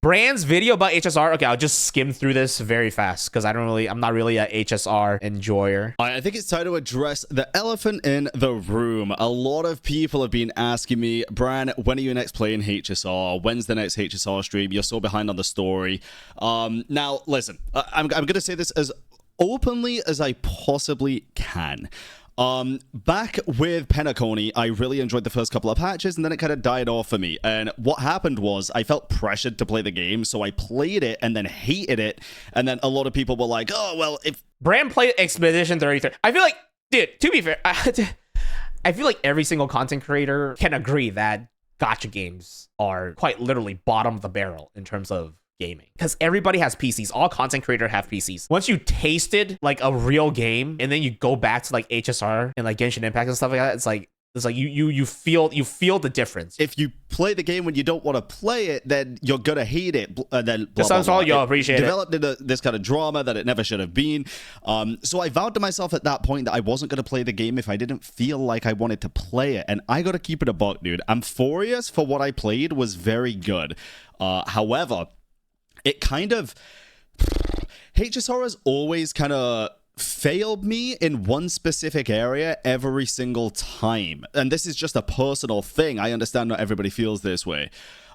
Brand's video about HSR. Okay, I'll just skim through this very fast because I'm not really a HSR enjoyer. I think it's time to address the elephant in the room. A lot of people have been asking me, Bran, when are you next playing HSR? When's the next HSR stream? You're so behind on the story. Now, listen, I'm going to say this as openly as I possibly can. Back with Penacony, I really enjoyed the first couple of patches, and then it kind of died off for me. And what happened was I felt pressured to play the game, so I played it and then hated it. And then a lot of people were like, oh, well, if Brand played Expedition 33, I feel like, dude, to be fair, I feel like every single content creator can agree that gacha games are quite literally bottom of the barrel in terms of gaming, because everybody has PCs. All content creators have PCs. Once you tasted like a real game and then you go back to like HSR and like Genshin Impact and stuff like that, it's like you feel the difference. If you play the game when you don't want to play it, then you're gonna hate it. Then blah, blah, blah. You'll appreciate it. Developed into this kind of drama that it never should have been. So I vowed to myself at that point that I wasn't gonna play the game if I didn't feel like I wanted to play it. And I gotta keep it a buck, dude. Amphorius, for what I played, was very good. However, it kind of... HSR has always kind of failed me in one specific area every single time. And this is just a personal thing. I understand not everybody feels this way.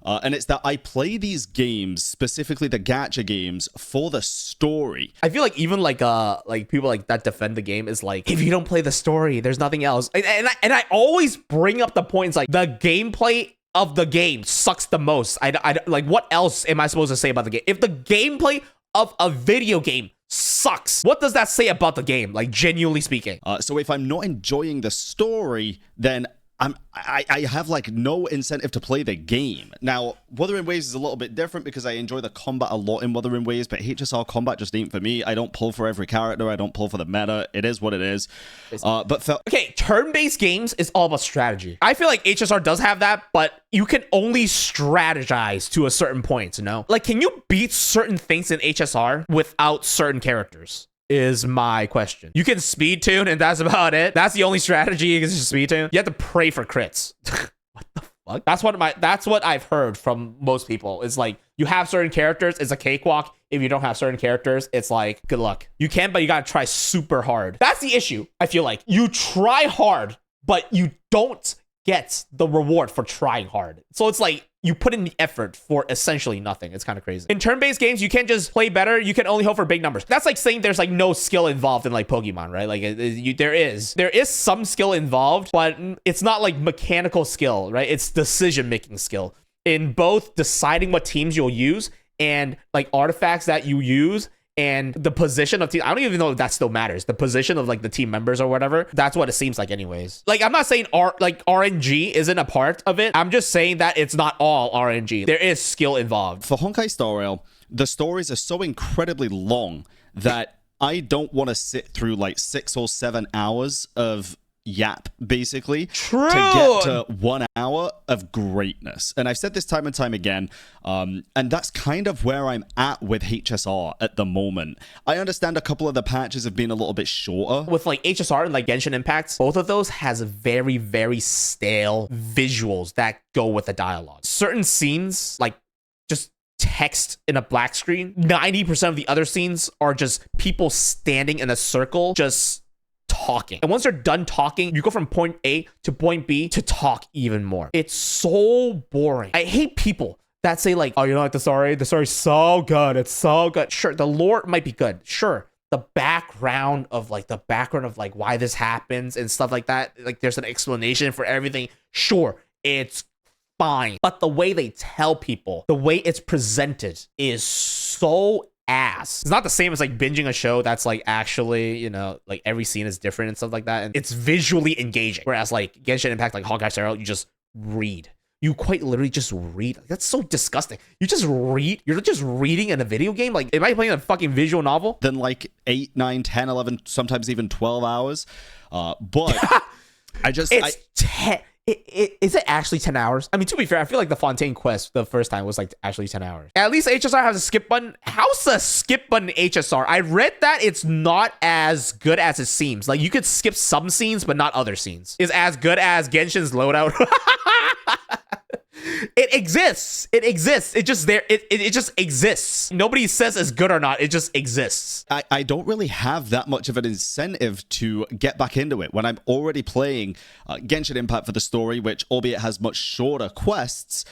And it's that I play these games, specifically the gacha games, for the story. I feel like even like people like that defend the game is like, if you don't play the story, there's nothing else. And I always bring up the points like the gameplay of the game sucks the most. I like, what else am I supposed to say about the game? If the gameplay of a video game sucks, what does that say about the game? Like, genuinely speaking. So if I'm not enjoying the story, then I have like no incentive to play the game. Now, Wuthering Waves is a little bit different because I enjoy the combat a lot in Wuthering Waves, but HSR combat just ain't for me. I don't pull for every character. I don't pull for the meta. It is what it is. Okay, turn-based games is all about strategy. I feel like HSR does have that, but you can only strategize to a certain point, you know? Like, can you beat certain things in HSR without certain characters? Is my question. You can speed tune and that's about it. That's the only strategy. You can just speed tune. You have to pray for crits. What the fuck? That's what I've heard from most people. It's like, you have certain characters, it's a cakewalk. If you don't have certain characters, it's like, good luck. You can, but you gotta try super hard. That's the issue. I feel like you try hard, but you don't get the reward for trying hard. So it's like, you put in the effort for essentially nothing. It's kind of crazy. In turn-based games, you can't just play better. You can only hope for big numbers. That's like saying there's like no skill involved in like Pokemon, right? Like there is some skill involved, but it's not like mechanical skill, right? It's decision-making skill in both deciding what teams you'll use and like artifacts that you use and the position of team. I don't even know if that still matters. The position of like the team members or whatever. That's what it seems like anyways. Like, I'm not saying RNG isn't a part of it. I'm just saying that it's not all RNG. There is skill involved. For Honkai Star Rail, the stories are so incredibly long that I don't want to sit through like 6 or 7 hours of yap, basically. True. To get to 1 hour of greatness. And I've said this time and time again, and that's kind of where I'm at with HSR at the moment. I understand a couple of the patches have been a little bit shorter. With like HSR and like Genshin Impact, both of those has very, very stale visuals that go with the dialogue. Certain scenes, like just text in a black screen. 90% of the other scenes are just people standing in a circle, just talking. And once they're done talking, you go from point A to point B to talk even more. It's so boring. I hate people that say like, oh, you don't like the story? The story's so good. It's so good. Sure, the lore might be good. Sure. The background of like why this happens and stuff like that. Like, there's an explanation for everything. Sure, it's fine. But the way they tell people, the way it's presented is so ass. It's not the same as like binging a show that's like actually, you know, like every scene is different and stuff like that, and it's visually engaging. Whereas like Genshin Impact, like Honkai Star Rail, you just read. You quite literally just read. That's so disgusting. You just read. You're just reading in a video game. Like, am I playing a fucking visual novel? Then like 8, 9, 10, 11, sometimes even 12 hours. But it's 10. Is it actually 10 hours? I mean, to be fair, I feel like the Fontaine quest the first time was like actually 10 hours. At least HSR has a skip button. How's the skip button HSR? I read that it's not as good as it seems. Like, you could skip some scenes, but not other scenes. Is as good as Genshin's loadout. It exists. It exists. It just there. It just exists. Nobody says it's good or not. It just exists. I don't really have that much of an incentive to get back into it when I'm already playing Genshin Impact for the story, which albeit has much shorter quests.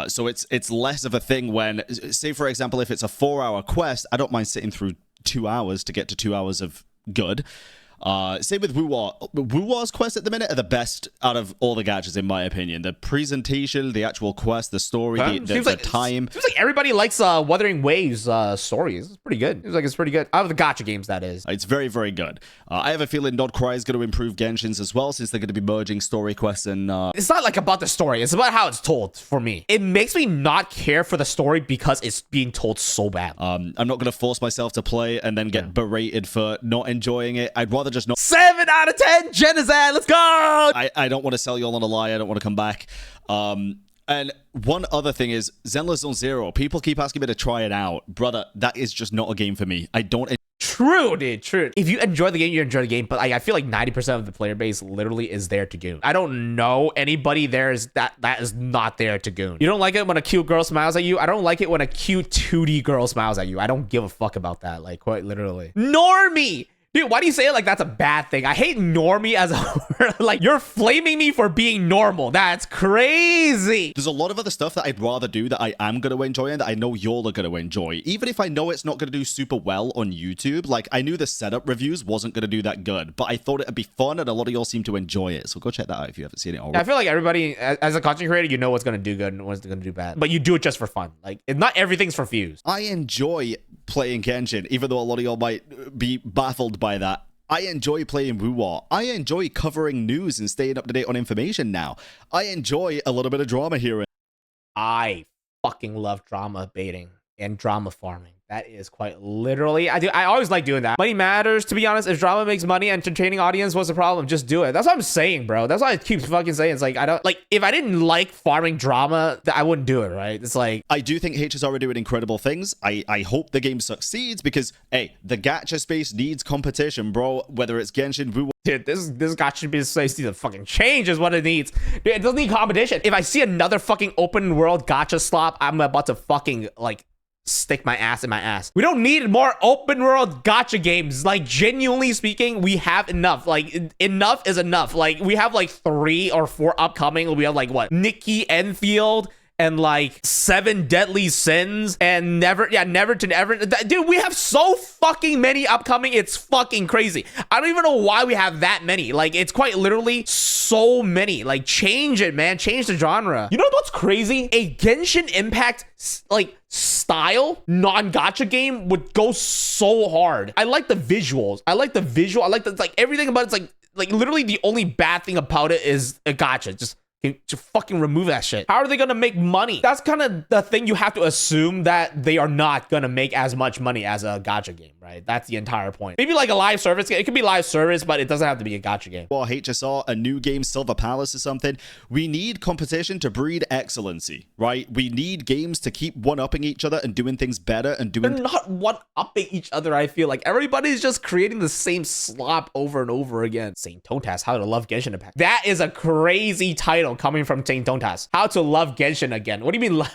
So it's less of a thing when, say for example, if it's a 4-hour quest, I don't mind sitting through 2 hours to get to 2 hours of good. Same with Wuwar's quests at the minute are the best out of all the gachas, in my opinion. The presentation, the actual quest, the story, the time. Seems like everybody likes Wuthering Waves stories. It's pretty good. Seems like it's pretty good. Out of the gacha games, that is. It's very, very good. I have a feeling Nodcry is going to improve Genshin's as well, since they're going to be merging story quests and... It's not like about the story. It's about how it's told for me. It makes me not care for the story because it's being told so bad. I'm not going to force myself to play and then get berated for not enjoying it. I'd rather just not. 7 out of 10, Genizad, let's go! I don't want to sell you all on a lie. I don't want to come back. And one other thing is Zenless Zone Zero. People keep asking me to try it out. Brother, that is just not a game for me. I don't... True, dude, true. If you enjoy the game, you enjoy the game, but I feel like 90% of the player base literally is there to goon. I don't know anybody there is that is not there to goon. You don't like it when a cute girl smiles at you? I don't like it when a cute 2D girl smiles at you. I don't give a fuck about that, like, quite literally. Normie! Dude, why do you say it like that's a bad thing? I hate normie as a like, you're flaming me for being normal. That's crazy. There's a lot of other stuff that I'd rather do that I am going to enjoy and that I know y'all are going to enjoy. Even if I know it's not going to do super well on YouTube. Like, I knew the setup reviews wasn't going to do that good, but I thought it'd be fun and a lot of y'all seem to enjoy it. So go check that out if you haven't seen it already. I feel like everybody, as a content creator, you know what's going to do good and what's going to do bad. But you do it just for fun. Like, not everything's for views. I enjoy playing Genshin, even though a lot of y'all might be baffled by that. I enjoy playing Wuwar. I enjoy covering news and staying up to date on information now. I enjoy a little bit of drama here. I fucking love drama baiting and drama farming. That is quite literally, I always like doing that. Money matters, to be honest. If drama makes money, entertaining audience, what's the problem? Just do it. That's what I'm saying, bro. That's why I keep fucking saying. It's like, I don't, like, if I didn't like farming drama, I wouldn't do it, right? It's like, I do think HSR are doing incredible things. I hope the game succeeds because, hey, the gacha space needs competition, bro. Whether it's Genshin, Wuwar. Dude, this gacha space needs to fucking change is what it needs. Dude, it doesn't need competition. If I see another fucking open world gacha slop, I'm about to fucking, like, stick my ass in my ass. We don't need more open world gacha games. Like, genuinely speaking, we have enough. Like, enough is enough. Like, we have like 3 or 4 upcoming. We have like, what, Nikki Enfield and like 7 Deadly Sins and Never to Never. Dude, we have so fucking many upcoming. It's fucking crazy. I don't even know why we have that many. Like, it's quite literally so many. Like, change it, man. Change the genre. You know what's crazy? A Genshin Impact, like, style non-gacha game would go so hard. I like the visuals. I like the visual. I like the, like, everything about it's like literally the only bad thing about it is a gacha. Just fucking remove that shit. How are they gonna make money? That's kind of the thing. You have to assume that they are not gonna make as much money as a gacha game, right? That's the entire point. Maybe like a live service. It could be live service, but it doesn't have to be a gacha game. Or HSR, a new game, Silver Palace or something. We need competition to breed excellency, right? We need games to keep one-upping each other and doing things better and doing... They're not one-upping each other, I feel like. Everybody's just creating the same slop over and over again. Saint Totas, How to Love Genshin Impact. That is a crazy title coming from Saint Totas. How to Love Genshin Again. What do you mean?